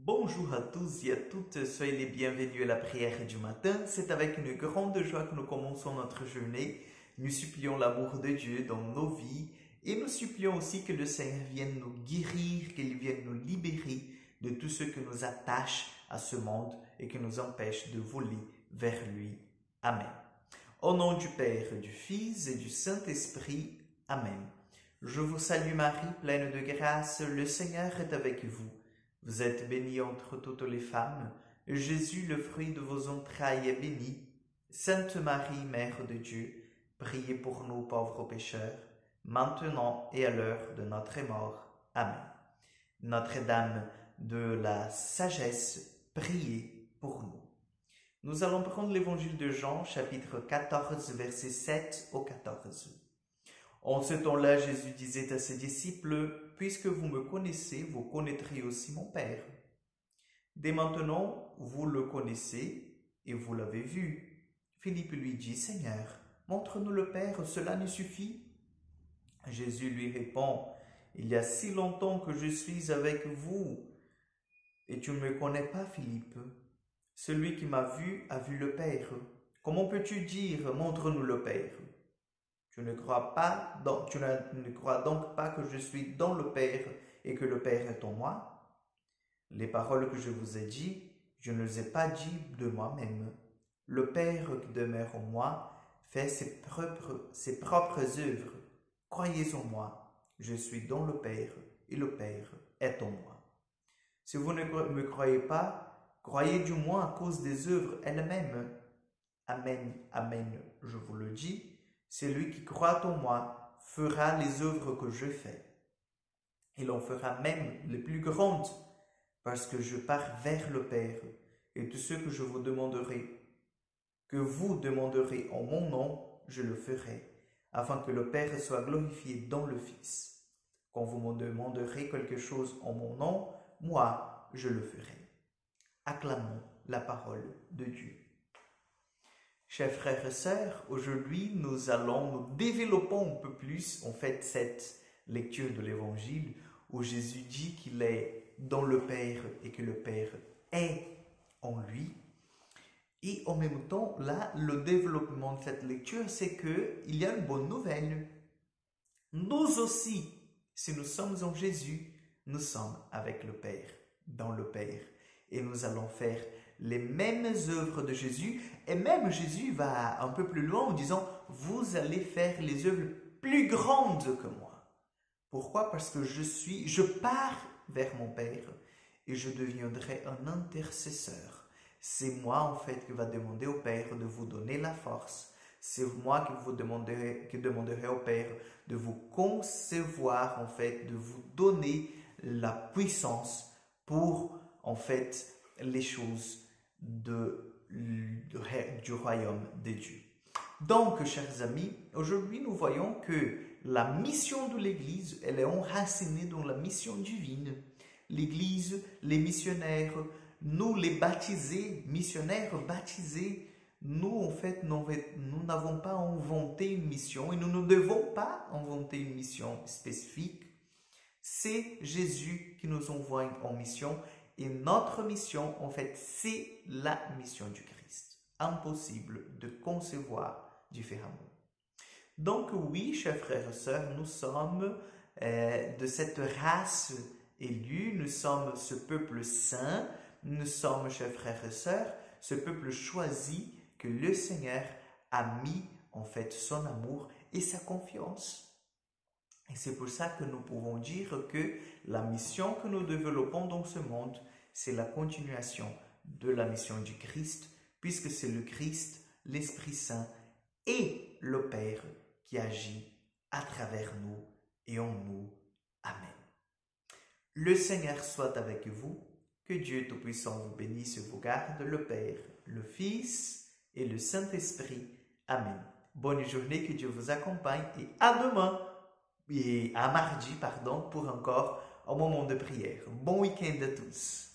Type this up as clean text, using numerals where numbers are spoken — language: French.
Bonjour à tous et à toutes, soyez les bienvenus à la prière du matin. C'est avec une grande joie que nous commençons notre journée. Nous supplions l'amour de Dieu dans nos vies et nous supplions aussi que le Seigneur vienne nous guérir, qu'il vienne nous libérer de tout ce qui nous attache à ce monde et qui nous empêche de voler vers lui. Amen. Au nom du Père, du Fils et du Saint-Esprit. Amen. Je vous salue Marie, pleine de grâce, le Seigneur est avec vous. Vous êtes bénie entre toutes les femmes, Jésus, le fruit de vos entrailles, est béni. Sainte Marie, Mère de Dieu, priez pour nous pauvres pécheurs, maintenant et à l'heure de notre mort. Amen. Notre-Dame de la sagesse, priez pour nous. Nous allons prendre l'évangile de Jean, chapitre 14, versets 7 au 14. En ce temps-là, Jésus disait à ses disciples, « Puisque vous me connaissez, vous connaîtrez aussi mon Père. Dès maintenant, vous le connaissez et vous l'avez vu. » Philippe lui dit, « Seigneur, montre-nous le Père, cela nous suffit. » Jésus lui répond, « Il y a si longtemps que je suis avec vous et tu ne me connais pas, Philippe. Celui qui m'a vu a vu le Père. Comment peux-tu dire, montre-nous le Père ? Tu ne crois donc pas que je suis dans le Père et que le Père est en moi? Les paroles que je vous ai dites, je ne les ai pas dites de moi-même. Le Père qui demeure en moi fait ses propres œuvres. Croyez en moi, je suis dans le Père et le Père est en moi. Si vous ne me croyez pas, croyez du moins à cause des œuvres elles-mêmes. Amen, amen, je vous le dis. Celui qui croit en moi fera les œuvres que je fais. Il en fera même les plus grandes, parce que je pars vers le Père, et tout ce que je vous demanderai, que vous demanderez en mon nom, je le ferai, afin que le Père soit glorifié dans le Fils. Quand vous me demanderez quelque chose en mon nom, moi, je le ferai. Acclamons la parole de Dieu. Chers frères et sœurs, aujourd'hui nous développons un peu plus cette lecture de l'Évangile où Jésus dit qu'il est dans le Père et que le Père est en lui. Et en même temps, là, le développement de cette lecture, c'est qu'il y a une bonne nouvelle. Nous aussi, si nous sommes en Jésus, nous sommes avec le Père, dans le Père. Et nous allons faire les mêmes œuvres de Jésus. Et même Jésus va un peu plus loin en disant, vous allez faire les œuvres plus grandes que moi. Pourquoi? Parce que je pars vers mon Père et je deviendrai un intercesseur. C'est moi en fait qui va demander au Père de vous donner la force. C'est moi qui demanderai au Père de vous concevoir en fait, de vous donner la puissance pour en fait les choses du royaume de Dieu. Donc, chers amis, aujourd'hui nous voyons que la mission de l'Église, elle est enracinée dans la mission divine. L'Église, les missionnaires, nous les baptisés, missionnaires baptisés, nous en fait, nous n'avons pas inventé une mission et nous ne devons pas inventer une mission spécifique. C'est Jésus qui nous envoie en mission. Et notre mission, en fait, c'est la mission du Christ. Impossible de concevoir différemment. Donc oui, chers frères et sœurs, nous sommes de cette race élue, nous sommes ce peuple saint, nous sommes, chers frères et sœurs, ce peuple choisi que le Seigneur a mis, en fait, son amour et sa confiance. Et c'est pour ça que nous pouvons dire que la mission que nous développons dans ce monde, c'est la continuation de la mission du Christ, puisque c'est le Christ, l'Esprit Saint et le Père qui agit à travers nous et en nous. Amen. Le Seigneur soit avec vous, que Dieu Tout-Puissant vous bénisse et vous garde, le Père, le Fils et le Saint-Esprit. Amen. Bonne journée, que Dieu vous accompagne et à demain. Et à mardi, pour encore un moment de prière. Bon week-end à tous.